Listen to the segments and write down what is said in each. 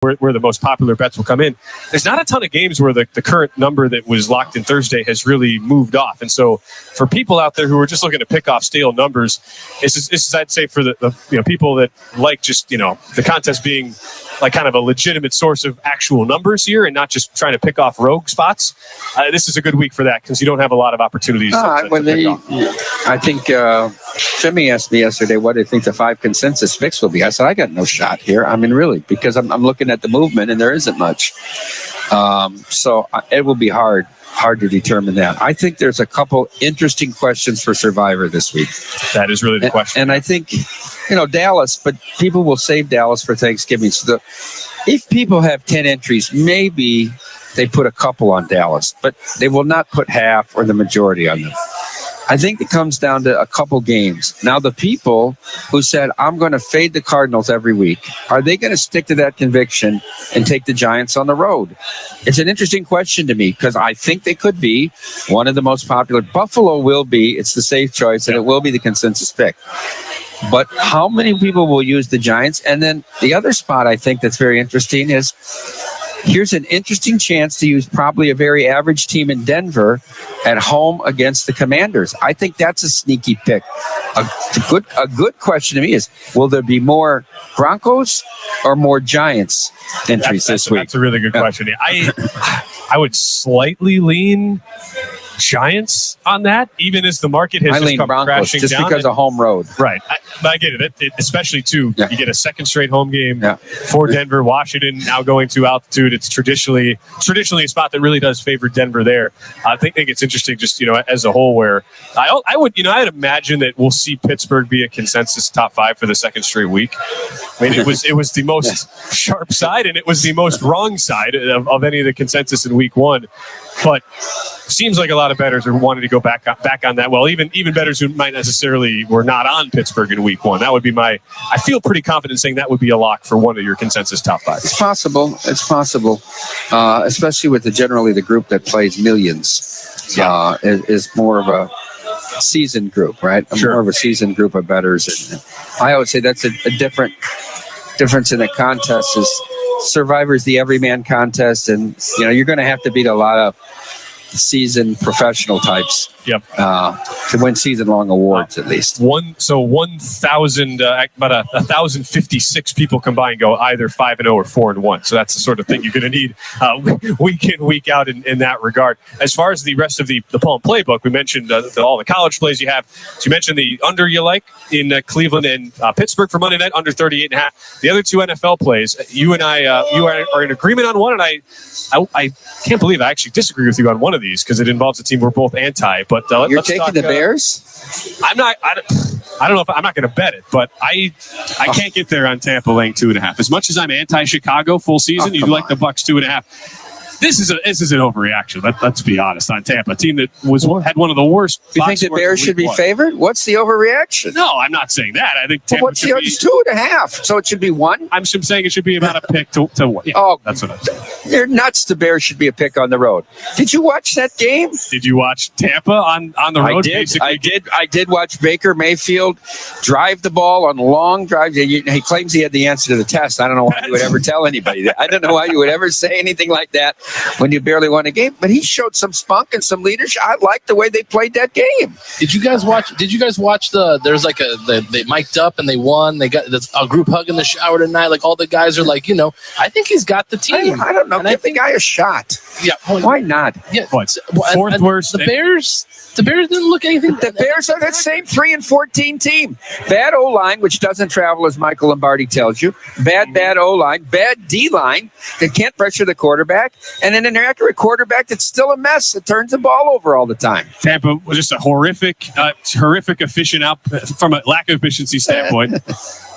where the most popular bets will come in. There's not a ton of games where the current number that was locked in Thursday has really moved off. And so for people out there who are just looking to pick off stale numbers, this is I'd say for the people that like just, the contest being like kind of a legitimate source of actual numbers here and not just trying to pick off rogue spots. This is a good week for that because you don't have a lot of opportunities. To pick off. I think Jimmy asked me yesterday what I think the 5 consensus picks will be. I said, I got no shot here. I mean, really, because I'm looking at the movement and there isn't much. So it will be hard to determine that. I think there's a couple interesting questions for Survivor this week. That is really the question. And I think, Dallas, but people will save Dallas for Thanksgiving. So if people have 10 entries, maybe they put a couple on Dallas, but they will not put half or the majority on them. I think it comes down to a couple games. Now, the people who said, I'm going to fade the Cardinals every week, are they going to stick to that conviction and take the Giants on the road? It's an interesting question to me because I think they could be one of the most popular. Buffalo will be. It's the safe choice, and it will be the consensus pick. But how many people will use the Giants? And then the other spot I think that's very interesting is here's an interesting chance to use probably a very average team in Denver at home against the Commanders. I think that's a sneaky pick. A good question to me is, will there be more Broncos or more Giants entries this week? That's a really good question. I would slightly lean Giants on that, even as the market has just come crashing just down. Because of home road. Right. I get it. Especially, too, you get a second straight home game for Denver. Washington now going to altitude. It's traditionally a spot that really does favor Denver there. I think it's interesting just, as a whole where I'd imagine that we'll see Pittsburgh be a consensus top 5 for the second straight week. I mean, it was the most sharp side and it was the most wrong side of any of the consensus in week 1. But seems like a lot of bettors are wanting to go back on that. Well, even bettors who might necessarily were not on Pittsburgh in week 1. That would be I feel pretty confident saying that would be a lock for one of your consensus top 5. It's possible. Especially with generally the group that plays millions is more of a seasoned group, right? More of a seasoned group of bettors. And I would say that's a difference in the contest is Survivor's the everyman contest, and you're going to have to beat a lot of seasoned professional types to win season-long awards at least. 1,000, about 1,056 people combined go either 5-0 or 4-1. So that's the sort of thing you're going to need week in, week out in that regard. As far as the rest of the Palm playbook, we mentioned all the college plays you have. So you mentioned the under you like in Cleveland and Pittsburgh for Monday night, under 38.5. The other 2 NFL plays, you and I are in agreement on one, and I can't believe I actually disagree with you on one of these because it involves a team we're both anti. But you're taking the Bears? I'm not. I don't know if I'm not going to bet it, but I can't get there on Tampa laying 2.5. As much as I'm anti-Chicago full season, you like the Bucs 2.5. This is an overreaction. Let's be honest on Tampa, a team that had one of the worst. You think the Bears should be favored? What's the overreaction? No, I'm not saying that. I think Tampa should be 2.5. So it should be 1. I'm saying it should be about a pick to 1. Yeah, that's what I'm saying. You're nuts. The Bears should be a pick on the road. Did you watch that game? Did you watch Tampa on the road? I did watch Baker Mayfield drive the ball on long drives. He claims he had the answer to the test. I don't know why you would ever tell anybody that. I don't know why you would ever say anything like that when you barely won a game. But he showed some spunk and some leadership. I liked the way they played that game. Did you guys watch there's like they mic'd up and they won. They got a group hug in the shower tonight. Like all the guys are like, I think he's got the team. I don't know. Give the guy a shot. Yeah. Why not? Yeah. Fourth worst. The Bears didn't look anything. The Bears are that same 3-14 team. Bad O-line, which doesn't travel, as Michael Lombardi tells you. Bad O-line. Bad D-line that can't pressure the quarterback. And then an inaccurate quarterback that's still a mess that turns the ball over all the time. Tampa was just a horrific efficient out from a lack of efficiency standpoint.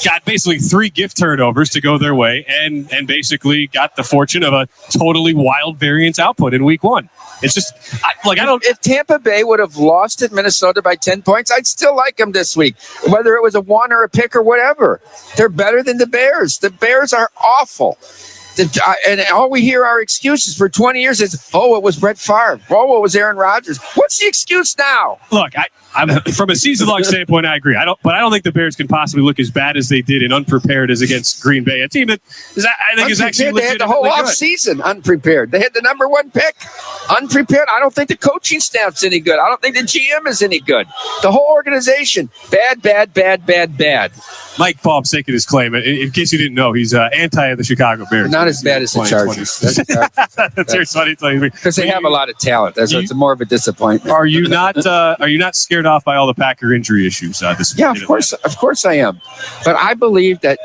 Got basically 3 gift turnovers to go their way and basically got the fortune of a totally wild variance output in week 1. It's just, if Tampa Bay would have lost at Minnesota by 10 points, I'd still like them this week, whether it was a 1 or a pick or whatever. They're better than the Bears. The Bears are awful. And all we hear are excuses for 20 years is, it was Brett Favre. It was Aaron Rodgers. What's the excuse now? Look, From a season-long standpoint, I agree. I don't think the Bears can possibly look as bad as they did and unprepared as against Green Bay, a team that I think is actually they had the whole offseason unprepared. They had the number 1 pick unprepared. I don't think the coaching staff's any good. I don't think the GM is any good. The whole organization, bad. Mike Paul's taking his claim. In case you didn't know, he's anti the Chicago Bears. Not as bad as the Chargers. That's funny because they have a lot of talent. It's more of a disappointment. Are you not scared off by all the Packer injury issues this Yeah, of course I am. But I believe that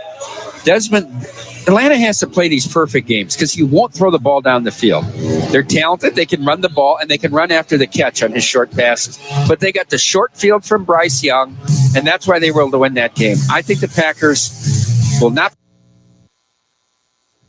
Atlanta has to play these perfect games because he won't throw the ball down the field. They're talented. They can run the ball, and they can run after the catch on his short passes. But they got the short field from Bryce Young, and that's why they were able to win that game. I think the Packers will not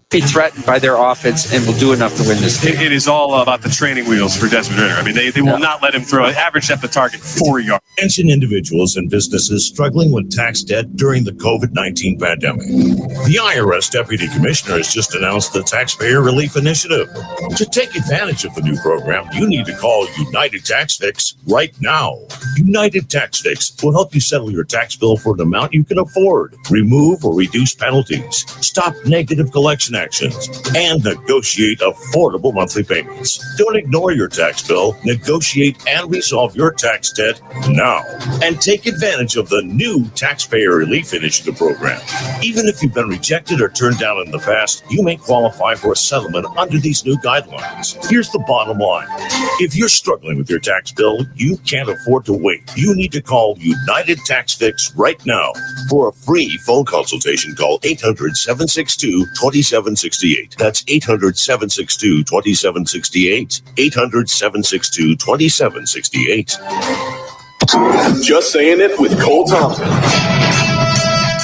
be threatened by their offense and will do enough to win this game. It is all about the training wheels for Desmond Ridder. I mean, they will not let him throw an average depth of target 4 yards. Attention individuals and businesses struggling with tax debt during the COVID-19 pandemic. The IRS Deputy Commissioner has just announced the Taxpayer Relief Initiative. To take advantage of the new program, you need to call United Tax Fix right now. United Tax Fix will help you settle your tax bill for an amount you can afford, remove or reduce penalties, stop negative collection actions, and negotiate affordable monthly payments. Don't ignore your tax bill. Negotiate and resolve your tax debt now. And take advantage of the new Taxpayer Relief Initiative program. Even if you've been rejected or turned down in the past, you may qualify for a settlement under these new guidelines. Here's the bottom line. If you're struggling with your tax bill, you can't afford to wait. You need to call United Tax Fix right now. For a free phone consultation, call 800-762-2768. That's 800-762-2768. 800-762-2768. Just saying it with Cole Thompson.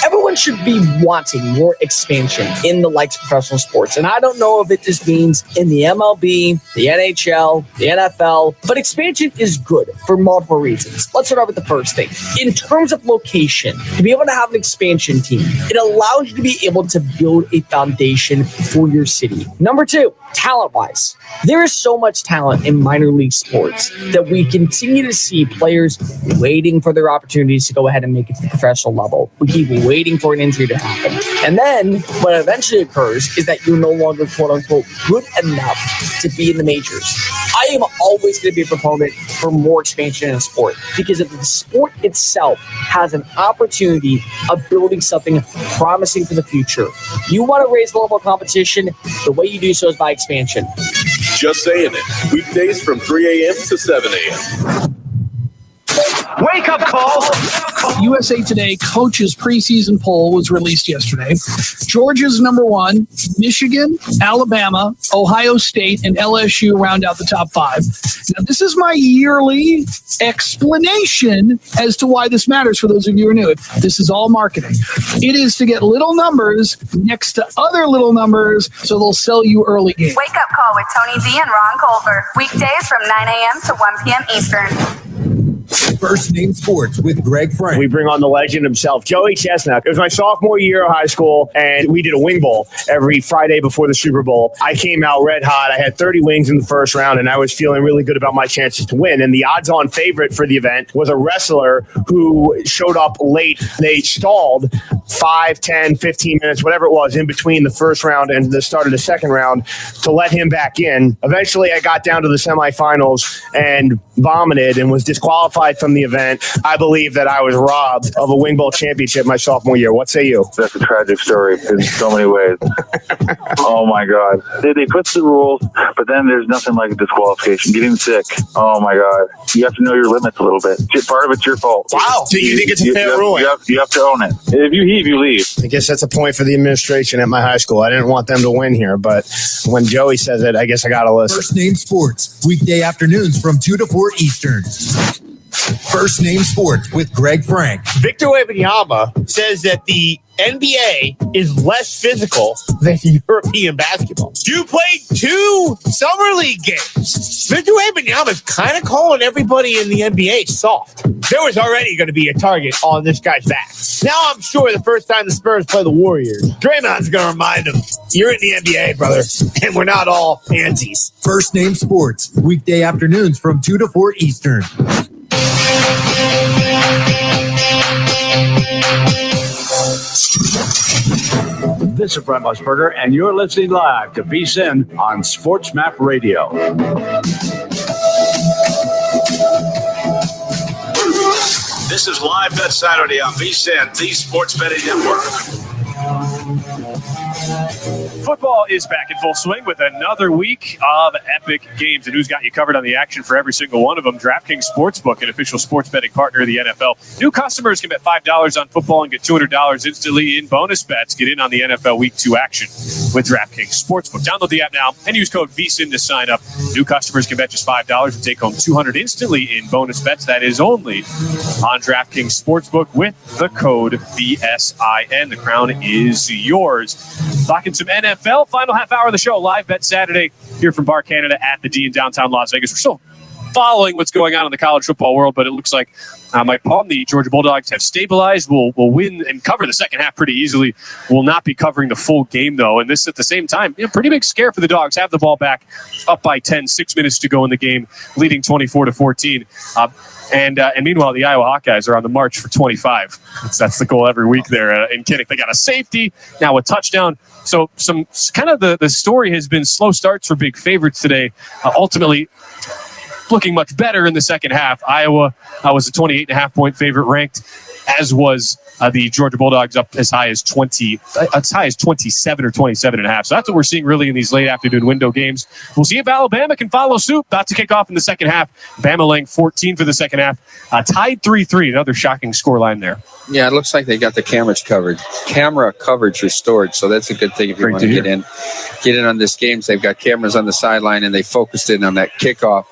Everyone should be wanting more expansion in the likes of professional sports. And I don't know if it just means in the MLB, the NHL, the NFL, but expansion is good for multiple reasons. Let's start off with the first thing. In terms of location, to be able to have an expansion team, it allows you to be able to build a foundation for your city. Number 2, talent-wise, there is so much talent in minor league sports that we continue to see players waiting for their opportunities to go ahead and make it to the professional level. We keep waiting for an injury to happen. And then what eventually occurs is that you're no longer, quote unquote, good enough to be in the majors. I am always going to be a proponent for more expansion in a sport because if the sport itself has an opportunity of building something promising for the future, you want to raise the level of competition, the way you do so is by expansion. Just saying it. Weekdays from 3 a.m. to 7 a.m. Wake up call. USA Today coaches preseason poll was released yesterday. Georgia's number 1, Michigan, Alabama, Ohio State, and LSU round out the top 5. Now, this is my yearly explanation as to why this matters for those of you who are new. This is all marketing. It is to get little numbers next to other little numbers so they'll sell you early games. Wake up call with Tony V and Ron Colbert. Weekdays from 9 a.m. to 1 p.m. Eastern. First Name Sports with Greg Frank. We bring on the legend himself, Joey Chestnut. It was my sophomore year of high school, and we did a wing bowl every Friday before the Super Bowl. I came out red hot. I had 30 wings in the first round, and I was feeling really good about my chances to win. And the odds-on favorite for the event was a wrestler who showed up late. They stalled 5, 10, 15 minutes, whatever it was, in between the first round and the start of the second round to let him back in. Eventually, I got down to the semifinals and vomited and was disqualified from the event. I believe that I was robbed of a wing bowl championship my sophomore year. What say you? That's a tragic story in so many ways. Oh my God. They put the rules, but then there's nothing like a disqualification. Getting sick. Oh my God. You have to know your limits a little bit. Part of it's your fault. Wow. So you think it's a fair ruling? You have to own it. If you heave, you leave. I guess that's a point for the administration at my high school. I didn't want them to win here, but when Joey says it, I guess I got to listen. First Name Sports, weekday afternoons from 2 to 4 Eastern. First Name Sports with Greg Frank. Victor Wembanyama says that the NBA is less physical than European basketball. You played 2 summer league games. Victor Wembanyama is kind of calling everybody in the NBA soft. There was already going to be a target on this guy's back. Now I'm sure the first time the Spurs play the Warriors, Draymond's going to remind him, you're in the NBA, brother, and we're not all pansies. First Name Sports, weekday afternoons from 2 to 4 Eastern. This is Brett Musburger, and you're listening live to VSIN on SportsMap Radio. This is Live Bet Saturday on VSIN, the Sports Betting Network. Football is back in full swing with another week of epic games. And who's got you covered on the action for every single one of them? DraftKings Sportsbook, an official sports betting partner of the NFL. New customers can bet $5 on football and get $200 instantly in bonus bets. Get in on the NFL Week 2 action with DraftKings Sportsbook. Download the app now and use code VSIN to sign up. New customers can bet just $5 and take home $200 instantly in bonus bets. That is only on DraftKings Sportsbook with the code VSIN. The crown is yours. Talking some NFL, final half hour of the show, Live Bet Saturday here from Bar Canada at the D in downtown Las Vegas. We're still following what's going on in the college football world, but it looks like Mike Palm, the Georgia Bulldogs, have stabilized. Will win and cover the second half pretty easily. Will not be covering the full game, though. And this at the same time, pretty big scare for the Dogs. Have the ball back, up by 10, 6 minutes to go in the game, leading 24-14. And meanwhile, the Iowa Hawkeyes are on the march for 25. That's the goal every week there in Kinnick. They got a safety, now a touchdown. So some kind of the story has been slow starts for big favorites today. Ultimately, looking much better in the second half. Iowa was a 28.5-point favorite, ranked, as was the Georgia Bulldogs, up as high as 27 or 27.5. So that's what we're seeing really in these late afternoon window games. We'll see if Alabama can follow suit. About to kick off in the second half. Bama laying 14 for the second half. Tied 3-3. Another shocking scoreline there. Yeah, it looks like they got the cameras covered. Camera coverage restored, so that's a good thing if you want to get in on this game. So they've got cameras on the sideline, and they focused in on that kickoff.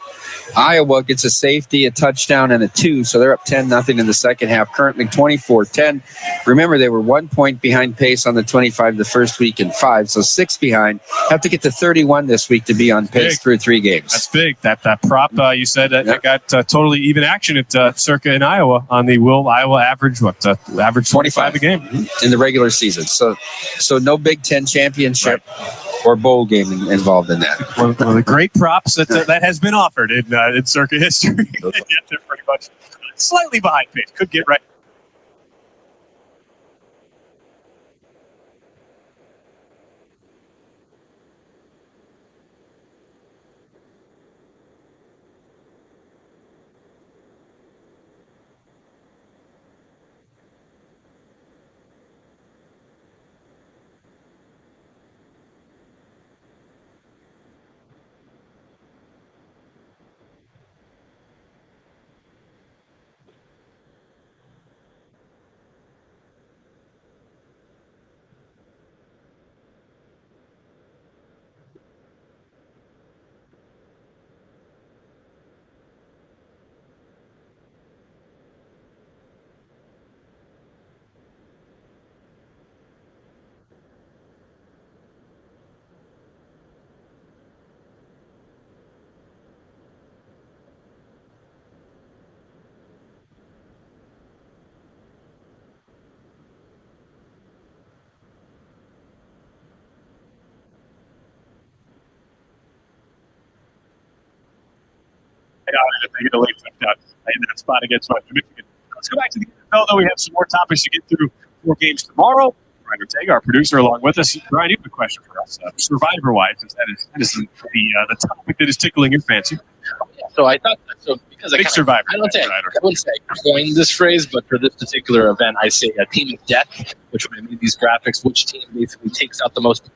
Iowa gets a safety, a touchdown, and a 2, so they're up 10-0 in the second half, currently 24-10. Remember, they were 1 point behind pace on the 25 the first week and 5, so 6 behind. Have to get to 31 this week to be on pace through 3 games. That's big. That prop you said that got totally even action at Circa in Iowa on the Iowa average average 25 a game in the regular season. So no Big Ten championship or bowl game involved in that. One of the great props that has been offered in Circa history. They're pretty much slightly behind pace. Could get right. If they get a late touchdown in that spot against Western Michigan. Let's go back to the NFL, though. We have some more topics to get through. 4 games tomorrow. Brian Ortega, our producer, along with us. Brian, you have a question for us, Survivor-wise, since that is the topic that is tickling your fancy. So I thought because Big Survivor. I wouldn't say I coined this phrase, but for this particular event, I say a team of death, which when I made these graphics, which team basically takes out the most